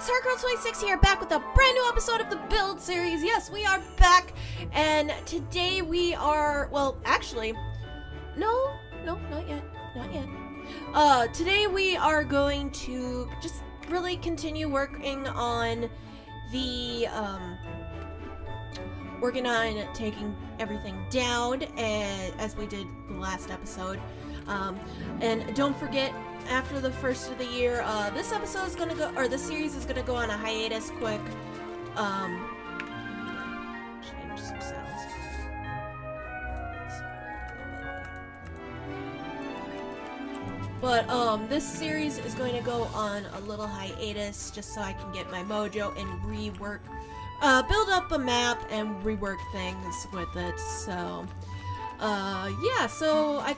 folks, HeartGirl26 here, back with a brand new episode of the Build series. Yes, we are back, and today we are, well, actually, no, not yet. Today we are going to just really continue working on the, taking everything down, and as we did the last episode. And don't forget, after the first of the year, this episode is gonna go, or this series is gonna go on a hiatus quick. Change some sounds. But, this series is going to go on a little hiatus just so I can get my mojo and rework, build up a map and rework things with it, so... yeah, so I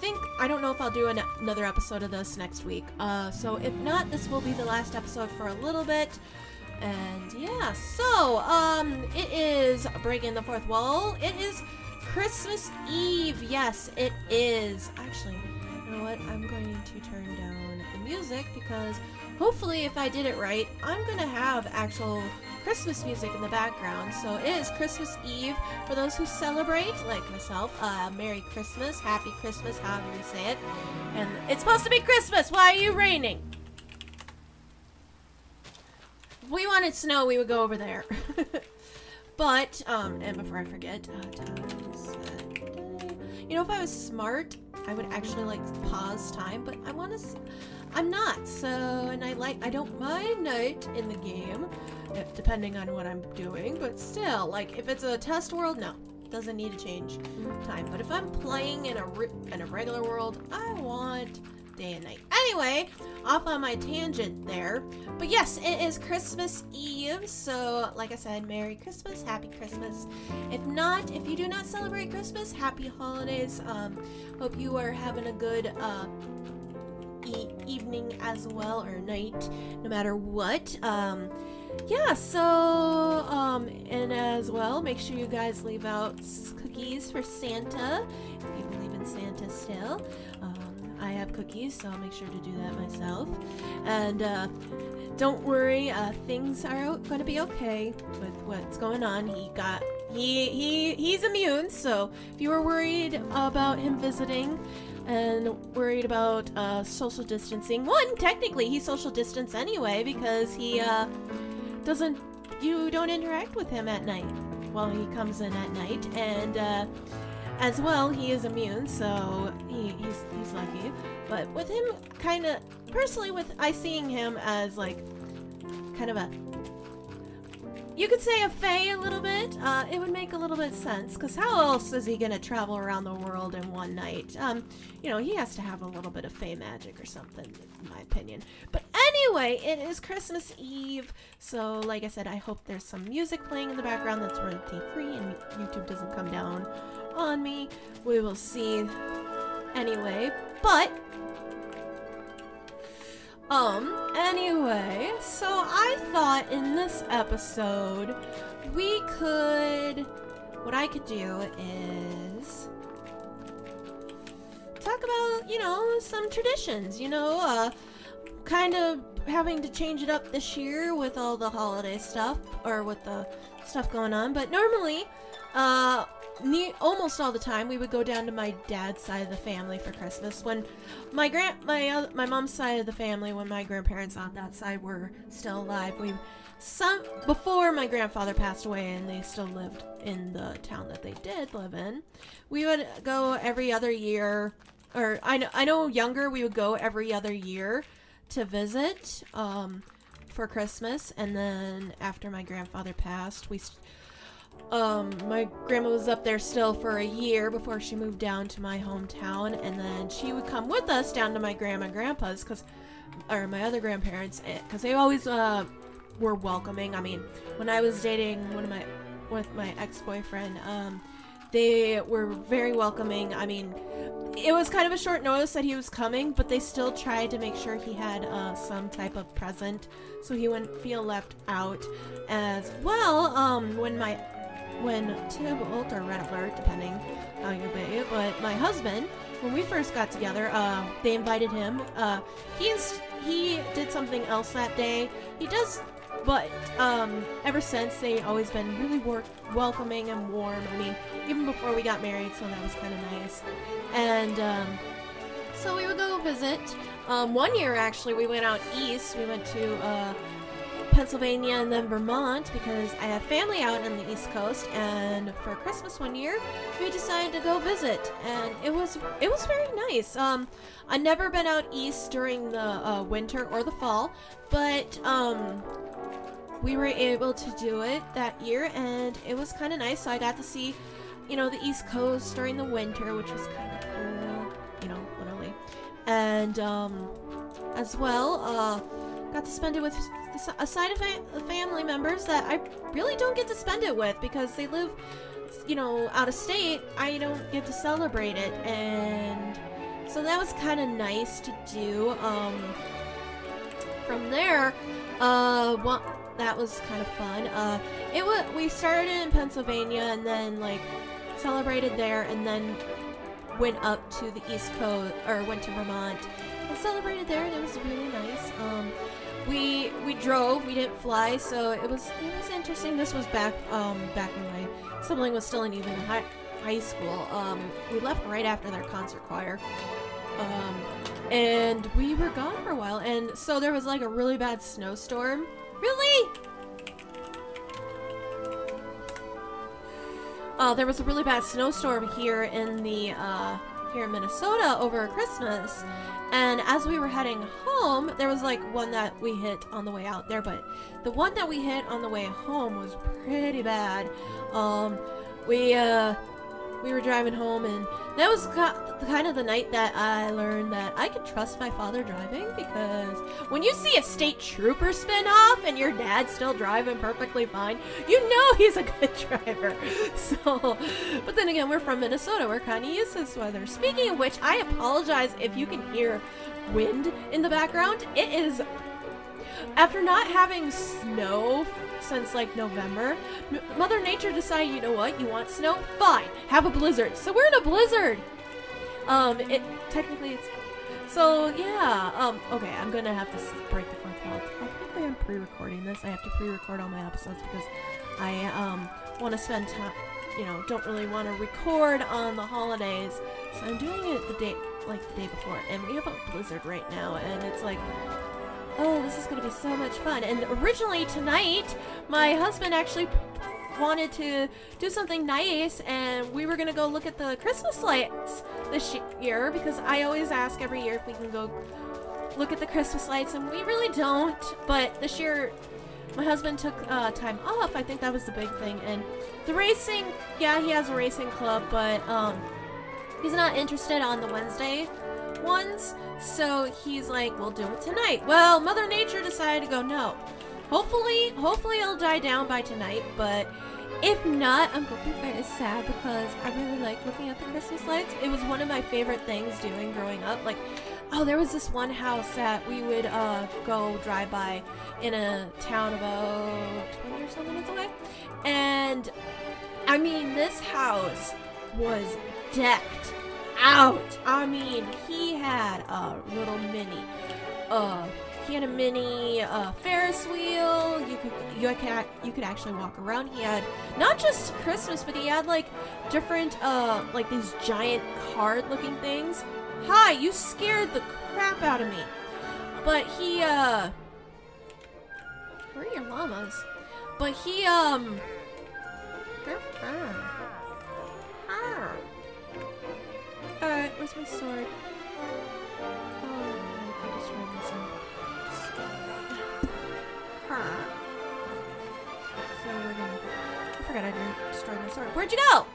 don't know if I'll do another episode of this next week. So if not, this will be the last episode for a little bit. And yeah, so, it is breaking the fourth wall. It is Christmas Eve. Yes, it is. Actually, you know what? I'm going to turn down the music because hopefully if I did it right, I'm gonna have actual Christmas music in the background. So it is Christmas Eve for those who celebrate, like myself. Merry Christmas, Happy Christmas, however you say it. And it's supposed to be Christmas. Why are you raining? If we wanted snow, we would go over there. But, and before I forget, you know, if I was smart, I would actually like pause time, but I'm not, so, and I don't mind night in the game, depending on what I'm doing, but still, like, if it's a test world, no, doesn't need to change time, but if I'm playing in a regular world, I want day and night. Anyway, off on my tangent there, but yes, it is Christmas Eve, so, like I said, Merry Christmas, Happy Christmas. If you do not celebrate Christmas, Happy Holidays. Hope you are having a good, evening as well, or night, no matter what. Yeah, so, and as well, make sure you guys leave out cookies for Santa, if you believe in Santa still. I have cookies, so I'll make sure to do that myself. And, don't worry, things are going to be okay with what's going on. He's immune, so if you were worried about him visiting, and worried about social distancing. One, technically he's social distance anyway because he you don't interact with him at night while he comes in at night, and as well he is immune, so he's lucky. But with him, kind of personally, I seeing him as like kind of a, you could say a fae a little bit, it would make a little bit sense, because how else is he gonna travel around the world in one night? You know, he has to have a little bit of fae magic or something, in my opinion. But anyway, it is Christmas Eve, so like I said, I hope there's some music playing in the background that's royalty free and YouTube doesn't come down on me. We will see anyway, but anyway, so I thought in this episode what I could do is talk about, you know, some traditions, you know, kind of having to change it up this year with all the holiday stuff, or with the stuff going on, but normally, almost all the time, we would go down to my dad's side of the family for Christmas. When my mom's side of the family, when my grandparents on that side were still alive, before my grandfather passed away and they still lived in the town that they did live in, we would go every other year, or I know younger, we would go every other year to visit for Christmas, and then after my grandfather passed, my grandma was up there still for a year before she moved down to my hometown, and then she would come with us down to my grandma and grandpa's, or my other grandparents, because they always were welcoming. I mean, when I was dating with my ex-boyfriend, they were very welcoming. I mean, it was kind of a short notice that he was coming, but they still tried to make sure he had some type of present so he wouldn't feel left out. As well, when Tybalt, or Red Alert, depending how you obey it, but my husband, when we first got together, they invited him. He did something else that day. He does but ever since, they've always been really welcoming and warm. I mean, even before we got married, so that was kind of nice. And so we would go visit. One year, actually, we went out east. We went to Pennsylvania and then Vermont because I have family out on the East Coast, and for Christmas one year we decided to go visit, and it was very nice. I've never been out east during the winter or the fall, but we were able to do it that year, and it was kind of nice. So I got to see, you know, the East Coast during the winter, which was kind of cool, you know, literally. And as well, got to spend it with a side of family members that I really don't get to spend it with because they live, you know, out of state. I don't get to celebrate it, and so that was kind of nice to do. From there, well, that was kind of fun. We started in Pennsylvania and then like celebrated there, and then went up to the East Coast, or went to Vermont and celebrated there, and it was really nice. We drove, we didn't fly, so it was interesting. This was back when my sibling was still in even high school. We left right after their concert choir, and we were gone for a while, and so there was like a really bad snowstorm. Really? There was a really bad snowstorm here in here in Minnesota over Christmas. And as we were heading home, there was like one that we hit on the way out there, but the one that we hit on the way home was pretty bad. We were driving home, and that was kind of the night that I learned that I could trust my father driving, because when you see a state trooper spin off and your dad's still driving perfectly fine, you know he's a good driver. So, but then again, we're from Minnesota. We're kind of used to this weather. Speaking of which, I apologize if you can hear wind in the background. It is, after not having snow since like November, Mother Nature decided, you know what, you want snow? Fine, have a blizzard. So we're in a blizzard. Technically it's, so yeah, okay, I'm gonna have to break the fourth wall. Technically I'm pre-recording this. I have to pre-record all my episodes because I, want to spend time, you know, don't really want to record on the holidays. So I'm doing it the day before, and we have a blizzard right now, and it's like, oh, this is going to be so much fun. And originally tonight, my husband actually wanted to do something nice, and we were going to go look at the Christmas lights this year, because I always ask every year if we can go look at the Christmas lights, and we really don't. But this year, my husband took time off. I think that was the big thing. And the racing, yeah, he has a racing club, but he's not interested on the Wednesday ones. So he's like, we'll do it tonight. Well, Mother Nature decided to go, no. Hopefully it'll die down by tonight, but if not, I'm going to be very sad because I really like looking at the Christmas lights. It was one of my favorite things doing growing up. Like, oh, there was this one house that we would go drive by in a town about 20 or so minutes away. And, I mean, this house was decked out. I mean, he had a little mini, Ferris wheel. You could actually walk around. He had not just Christmas, but he had like different, like these giant card-looking things. Hi, you scared the crap out of me. But he, where are your llamas? But he, Alright, where's my sword? Oh, I destroyed my sword. So we're gonna... I forgot I destroyed my sword. Where'd you go? Where'd he go?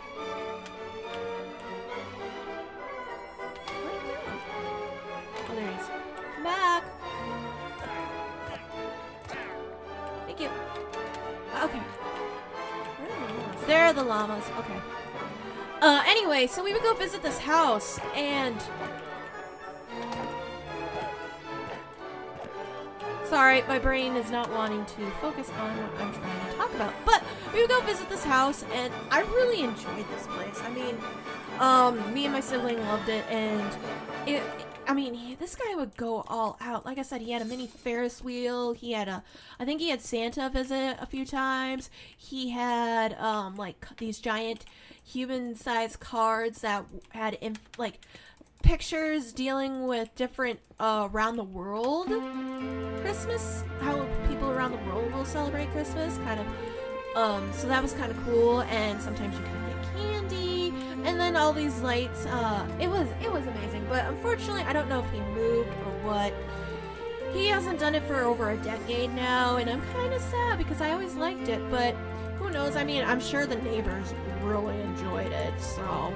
Oh, there he is. Come back! Thank you. Okay. Where are the llamas? There are the llamas. Okay. Anyway, so we would go visit this house, and... Sorry, my brain is not wanting to focus on what I'm trying to talk about. But we would go visit this house, and I really enjoyed this place. I mean, me and my sibling loved it, and I mean, this guy would go all out. Like I said, he had a mini Ferris wheel. He had I think he had Santa visit a few times. He had, like, these giant human-sized cards that had, like, pictures dealing with different, around the world Christmas. How people around the world will celebrate Christmas, kind of. So that was kind of cool. And sometimes you could get candy. And then all these lights, it was amazing, but unfortunately, I don't know if he moved or what. He hasn't done it for over a decade now, and I'm kind of sad because I always liked it, but who knows? I mean, I'm sure the neighbors really enjoyed it, so I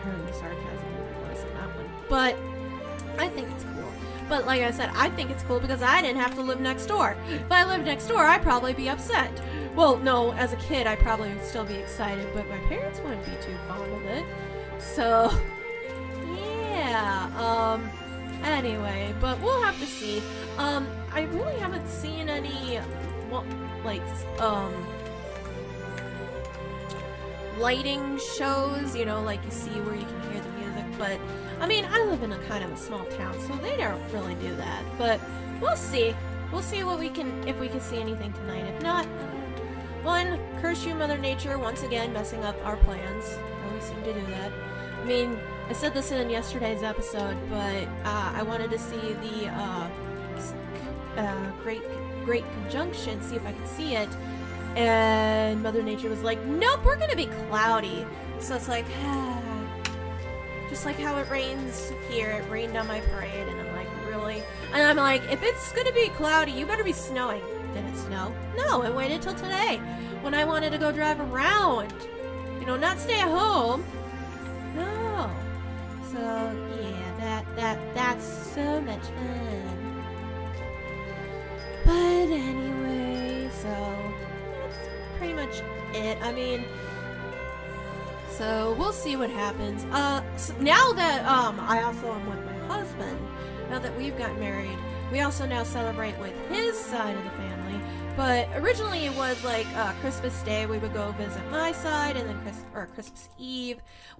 heard the sarcasm in my voice on that one, but I think it's cool. But like I said, I think it's cool because I didn't have to live next door. If I lived next door, I'd probably be upset. Well, no, as a kid, I probably would still be excited, but my parents wouldn't be too fond of it. So, yeah, anyway, but we'll have to see. I really haven't seen any, well, like, lighting shows, you know, like you see where you can hear the music, but, I mean, I live in a kind of a small town, so they don't really do that, but we'll see. We'll see what we can, if we can see anything tonight. If not, one, curse you, Mother Nature, once again messing up our plans. Always seem to do that. I mean, I said this in yesterday's episode, but I wanted to see the Great Conjunction, see if I could see it, and Mother Nature was like, nope, we're gonna be cloudy. So it's like, just like how it rains here, it rained on my parade, and I'm like, really? And I'm like, if it's gonna be cloudy, you better be snowing. Did it snow? No, I waited till today when I wanted to go drive around. You know, not stay at home. No. So, yeah, that's so much fun. But anyway, so that's pretty much it. I mean, so we'll see what happens. So now that, I also am with my husband, now that we've gotten married, we also now celebrate with his side of the family. But originally it was like Christmas Day, we would go visit my side, and then Christmas Eve,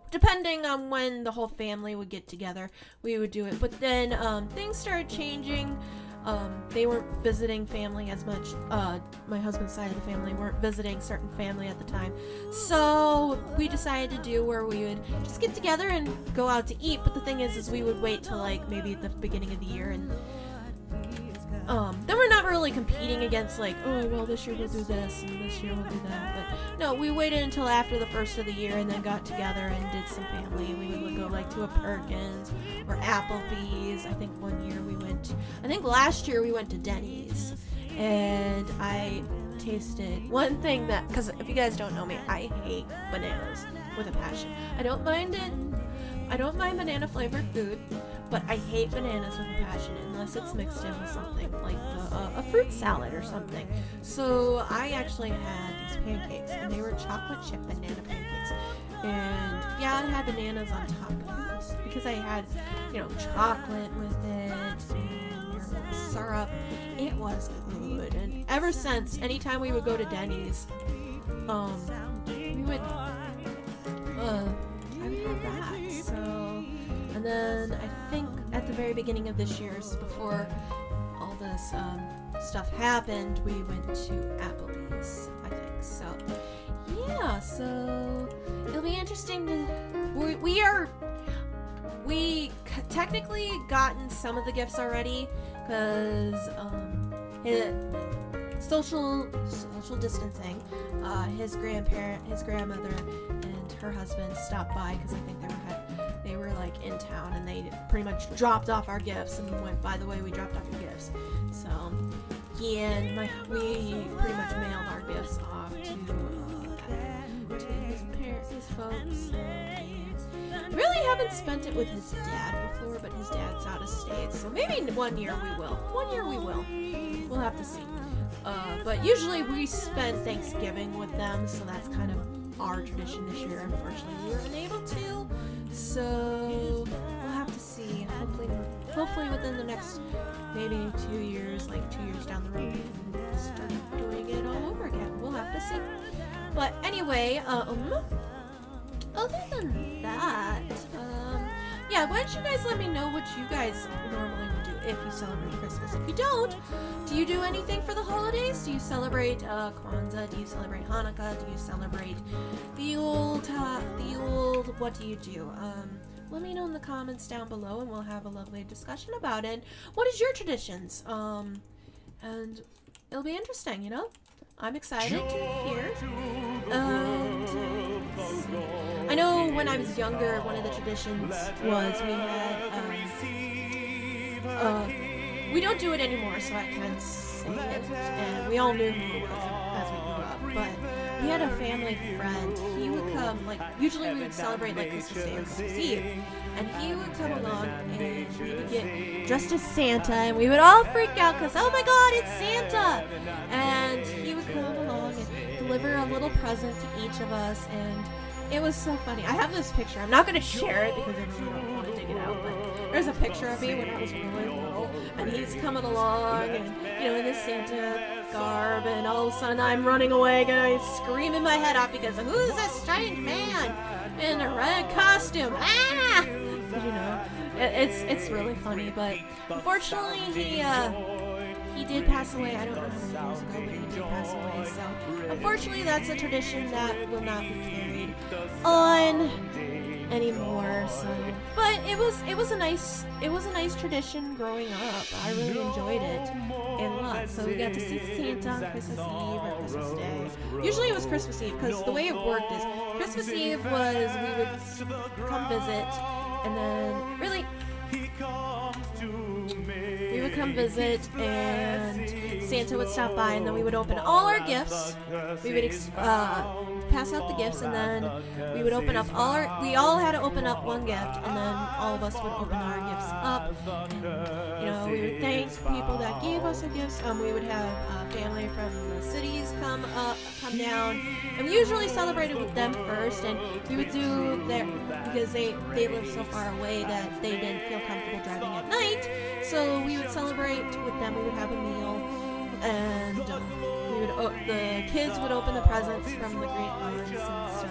depending on when the whole family would get together, we would do it. But then things started changing. They weren't visiting family as much. My husband's side of the family weren't visiting certain family at the time. So we decided to do where we would just get together and go out to eat. But the thing is we would wait till like maybe the beginning of the year, and then we're not really competing against like, oh, well, this year we'll do this and this year we'll do that. But no, we waited until after the first of the year and then got together and did some family. We would go like to a Perkins or Applebee's. I think last year we went to Denny's, and I tasted one thing that, because if you guys don't know me, I hate bananas with a passion. I don't mind banana flavored food, but I hate bananas with a passion unless it's mixed in with something like a fruit salad or something. So I actually had these pancakes, and they were chocolate chip banana pancakes. And yeah, it had bananas on top of it because I had, you know, chocolate with it and syrup. It was good. And ever since, anytime we would go to Denny's, we would I would have that. So, and then I think at the very beginning of this year, before all this stuff happened, we went to Applebee's, I think. So, yeah, so it'll be interesting to, we technically gotten some of the gifts already, because social distancing. His grandmother and her husband stopped by because I think they were like in town, and they pretty much dropped off our gifts and went, by the way, we dropped off your gifts. So yeah, and we pretty much mailed our gifts off to his folks. And really haven't spent it with his dad before, but his dad's out of state, so maybe one year we will. We'll have to see. But usually we spend Thanksgiving with them, so that's kind of our tradition this year. Unfortunately, we weren't able to, so we'll have to see. Hopefully within the next maybe 2 years, like 2 years down the road, we can start doing it all over again. We'll have to see. But anyway, other than that, yeah, but why don't you guys let me know what you guys normally would do if you celebrate Christmas. If you don't, do you do anything for the holidays? Do you celebrate Kwanzaa? Do you celebrate Hanukkah? Do you celebrate the old, what do you do? Let me know in the comments down below and we'll have a lovely discussion about it. What is your traditions? And it'll be interesting, you know? I'm excited to hear. I know when I was younger, one of the traditions was we had, we don't do it anymore, so I can't say it, and we all knew who it was as we grew up, but we had a family friend. He would come, like, usually we would celebrate, like, Christmas Day or Christmas Eve, and he would come along, and we would get dressed as Santa, and we would all freak out, because, oh my god, it's Santa! And he would come along and deliver a little present to each of us, and it was so funny. I have this picture. I'm not going to share it because I really don't want to dig it out, but there's a picture of me when I was really little, and he's coming along, and, you know, in this Santa garb, and all of a sudden I'm running away, guys, screaming my head off because who's this strange man in a red costume? Ah! But, you know, it's really funny, but unfortunately he did pass away. I don't know how many years ago, but he did pass away, so unfortunately that's a tradition that will not be carried on anymore. So, but it was a nice tradition growing up. I really enjoyed it a lot. So we got to see Santa on Christmas Eve or Christmas Day. Usually it was Christmas Eve because the way it worked is Christmas Eve was we would come visit, and then really we would come visit and Santa would stop by, and then we would open all our gifts. We would pass out the gifts, and then we would open up we all had to open up one gift, and then all of us would open our gifts up, and, you know, we would thank people that gave us the gifts. We would have family from the cities come down, and we usually celebrated with them first, and we would do their, because they lived so far away that they didn't feel comfortable driving at night, so we would celebrate with them. We would have a meal, and the kids would open the presents from the grapevines and stuff.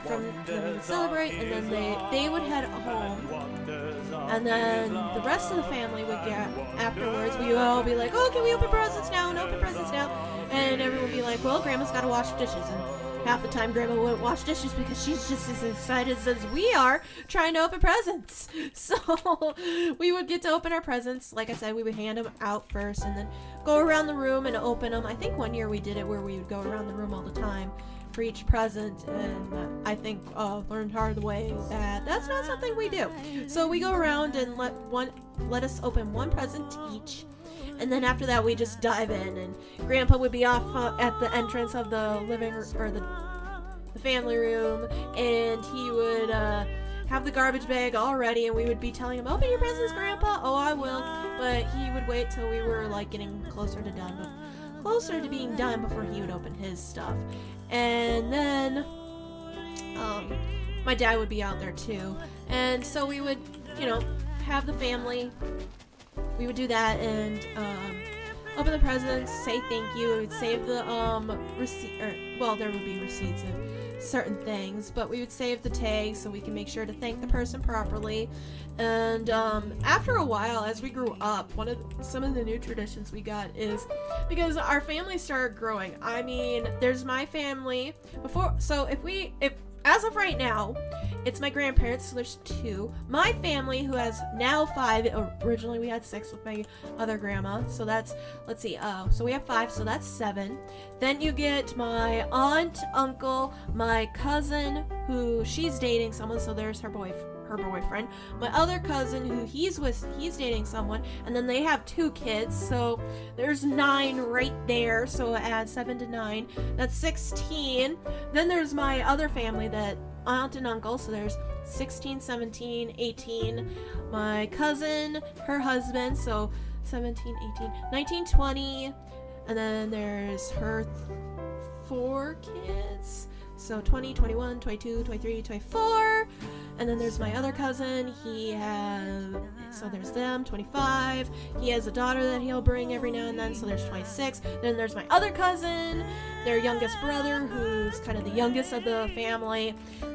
Then we would celebrate, and then they would head home, and then the rest of the family would get afterwards. We would all be like, "Oh, can we open presents now? And open presents now?" And everyone would be like, "Well, Grandma's got to wash dishes." And half the time Grandma wouldn't wash dishes because she's just as excited as we are trying to open presents. So we would get to open our presents. Like I said, we would hand them out first and then go around the room and open them. I think one year we did it where we would go around the room all the time for each present, and I think learned hard the way that that's not something we do. So we go around and let us open one present each. And then after that, we just dive in, and Grandpa would be off at the entrance of the living room, or the family room, and he would have the garbage bag all ready, and we would be telling him, "Open your presents, Grandpa." "Oh, I will." But he would wait till we were like getting closer to being done before he would open his stuff. And then my dad would be out there too, and so we would, you know, have the family. We would do that and open the presents, say thank you. We would save the receipt, well, there would be receipts of certain things, but we would save the tag so we can make sure to thank the person properly. And after a while, as we grew up, some of the new traditions we got is because our family started growing. I mean, there's my family before, so if as of right now, it's my grandparents, so there's 2. My family, who has now 5. Originally, we had 6 with my other grandma. So that's, let's see, so we have 5, so that's 7. Then you get my aunt, uncle, my cousin, who she's dating someone, so there's her boyfriend. My other cousin, who he's dating someone, and then they have 2 kids, so there's 9 right there. So add 7 to 9, that's 16. Then there's my other family, that aunt and uncle, so there's 16, 17, 18. My cousin, her husband, so 17, 18, 19, 20, and then there's her 4 kids, so 20, 21, 22, 23, 24, And then there's my other cousin. So there's them, 25. He has a daughter that he'll bring every now and then, so there's 26. Then there's my other cousin, their youngest brother, who's kind of the youngest of the family.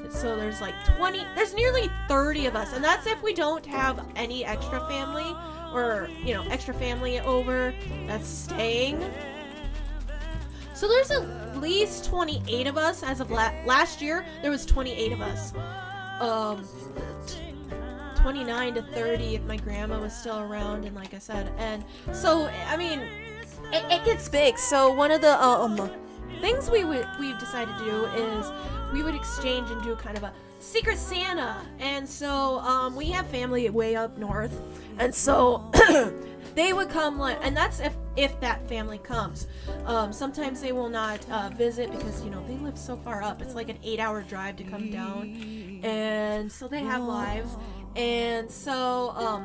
So there's like 20, there's nearly 30 of us, and that's if we don't have any extra family, or, you know, extra family over that's staying. So there's at least 28 of us. As of last year, there was 28 of us. 29 to 30 if my grandma was still around, and like I said, and so, I mean, it gets big. So one of the things we've decided to do is we would exchange and do kind of a Secret Santa. And so we have family way up north, and so they would come, and that's if that family comes. Sometimes they will not visit because, you know, they live so far up. It's like an 8-hour drive to come down, and so they have lives. And so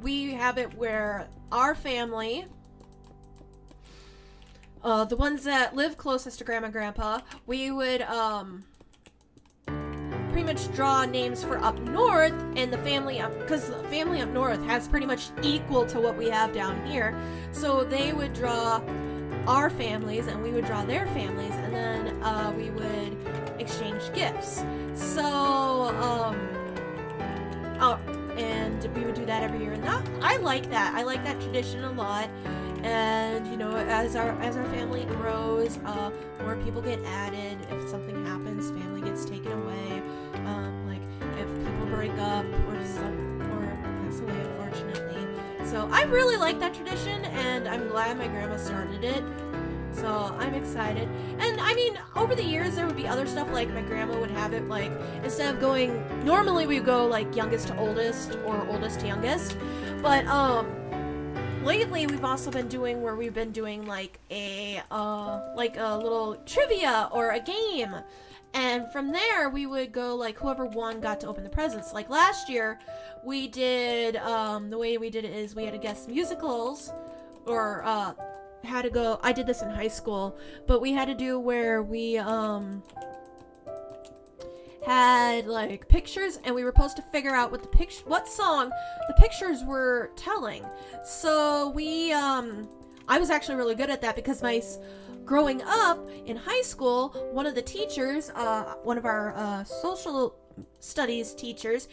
we have it where our family, the ones that live closest to Grandma and Grandpa, we would pretty much draw names for up north, and the family up, because the family up north has pretty much equal to what we have down here. So they would draw our families and we would draw their families, and then we would exchange gifts. So and we would do that every year, and I like that. I like that tradition a lot. And, you know, as our family grows, more people get added. If something happens, family gets taken away. Like if people break up or pass away, unfortunately. So I really like that tradition, and I'm glad my grandma started it. So I'm excited. And I mean, over the years there would be other stuff, like my grandma would have it, like, instead of going, normally we would go like youngest to oldest or oldest to youngest, but lately we've also been doing where we've been doing like a little trivia or a game, and from there we would go like whoever won got to open the presents. Like last year we did the way we did it is we had to guess musicals, or had to go, I did this in high school, but we had to do where we had like pictures, and we were supposed to figure out what song the pictures were telling. So we I was actually really good at that, because growing up in high school, one of the teachers, one of our social studies teachers,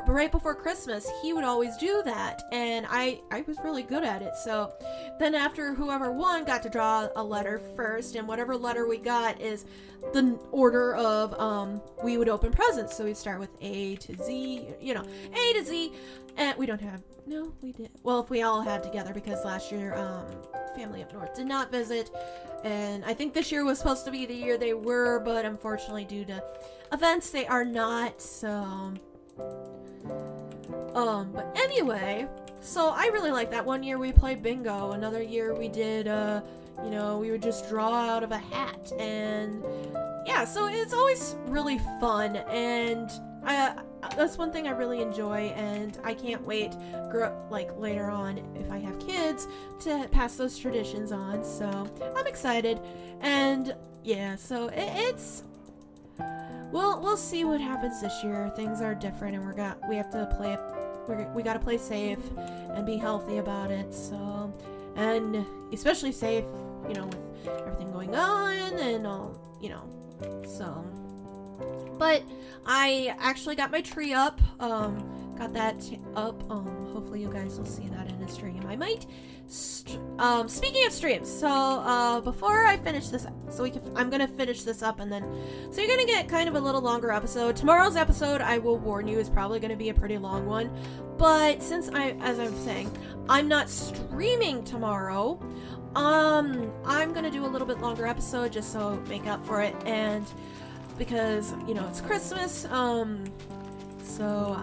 right before Christmas, he would always do that, and I was really good at it. So then after whoever won got to draw a letter first, and whatever letter we got is the order of we would open presents. So we'd start with A to Z, you know, A to Z, and we did. Well, if we all had together, because last year family up north did not visit, and I think this year was supposed to be the year they were, but unfortunately due to events they are not. So but anyway, so I really like that. One year we played bingo, another year we did you know, we would just draw out of a hat, and yeah, so it's always really fun, and that's one thing I really enjoy, and I can't wait like later on, if I have kids, to pass those traditions on. So I'm excited, and yeah, so it's we'll see what happens this year. Things are different, and we have to play it. We gotta play safe and be healthy about it. So, and especially safe, you know, with everything going on and all, you know. So, but I actually got my tree up. Got that up. Hopefully you guys will see that in a stream. I might. Speaking of streams, so before I finish this, I'm gonna finish this up, and then so you're gonna get kind of a little longer episode. Tomorrow's episode, I will warn you, is probably gonna be a pretty long one. But since as I'm saying, I'm not streaming tomorrow, I'm gonna do a little bit longer episode just so make up for it, and because, you know, it's Christmas, so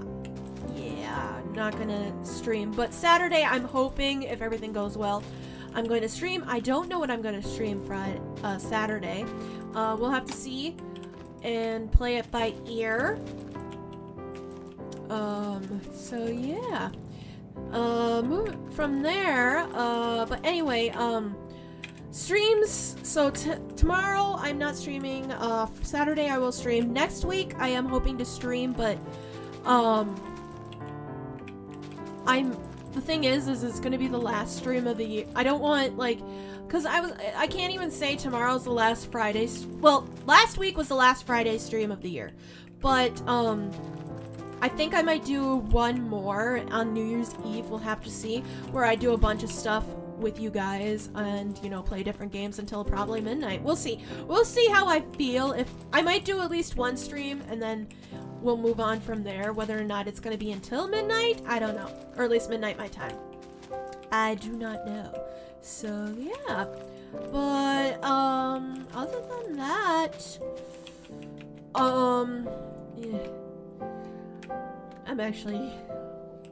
yeah, I'm not gonna stream. But Saturday, I'm hoping, if everything goes well, I'm going to stream. I don't know what I'm going to stream Saturday. We'll have to see and play it by ear. So yeah. From there, but anyway, streams. So tomorrow I'm not streaming. Saturday I will stream. Next week I am hoping to stream, but the thing is it's gonna be the last stream of the year. I don't want, like, because I can't even say tomorrow's the last Friday. Well, last week was the last Friday stream of the year, but I think I might do one more on New Year's Eve. We'll have to see, where I do a bunch of stuff with you guys and, you know, play different games until probably midnight. We'll see. We'll see how I feel. If I might do at least one stream and then we'll move on from there. Whether or not it's going to be until midnight, I don't know. Or at least midnight my time. I do not know. So, yeah. But, other than that, yeah. I'm actually,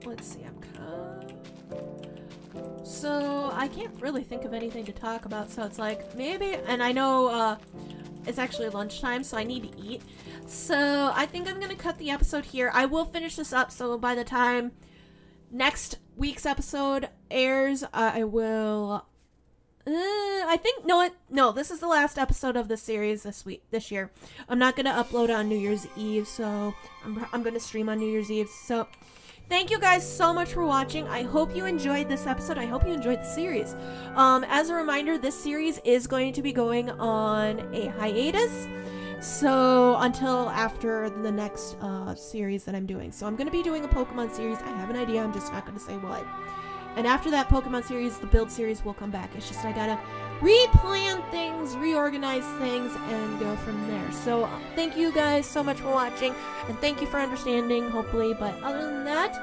let's see, so I can't really think of anything to talk about, so it's like, maybe, and I know, it's actually lunchtime, so I need to eat. So I think I'm gonna cut the episode here. I will finish this up, so by the time next week's episode airs, I will, I think, no, this is the last episode of this series this year. I'm not gonna upload on New Year's Eve, so I'm gonna stream on New Year's Eve. So thank you guys so much for watching. I hope you enjoyed this episode. I hope you enjoyed the series. As a reminder, this series is going to be going on a hiatus, so until after the next series that I'm doing. So I'm going to be doing a Pokemon series. I have an idea. I'm just not going to say what. And after that Pokemon series, the build series will come back. It's just I gotta replan things, reorganize things, and go from there. So thank you guys so much for watching, and thank you for understanding, hopefully. But other than that,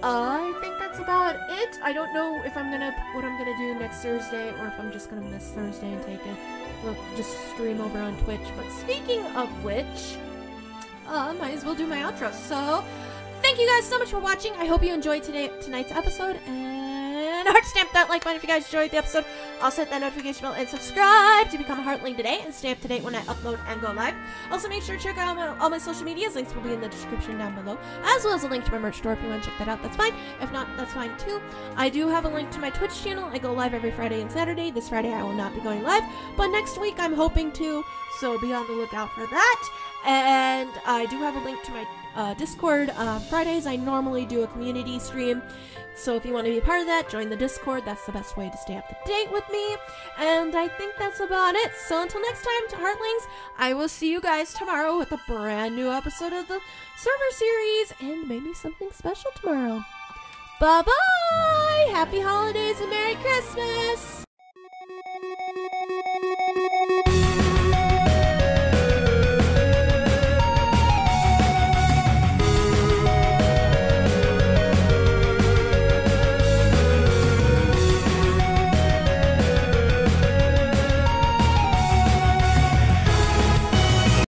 I think that's about it. I don't know if what I'm gonna do next Thursday, or if I'm just gonna miss Thursday and take it. Well, just stream over on Twitch. But speaking of which, might as well do my outro. So thank you guys so much for watching. I hope you enjoyed tonight's episode, and heart stamp that like button if you guys enjoyed the episode. Also hit that notification bell and subscribe to become a Heartling today and stay up to date when I upload and go live. Also make sure to check out all my social medias. Links will be in the description down below, as well as a link to my merch store if you want to check that out. That's fine. If not, that's fine too. I do have a link to my Twitch channel. I go live every Friday and Saturday. This Friday I will not be going live, but next week I'm hoping to, so be on the lookout for that. And I do have a link to my Discord. Fridays I normally do a community stream, so if you want to be a part of that, join the Discord. That's the best way to stay up to date with me. And I think that's about it. So until next time, to Heartlings, I will see you guys tomorrow with a brand new episode of the server series, and maybe something special tomorrow. Bye bye! Happy holidays and Merry Christmas!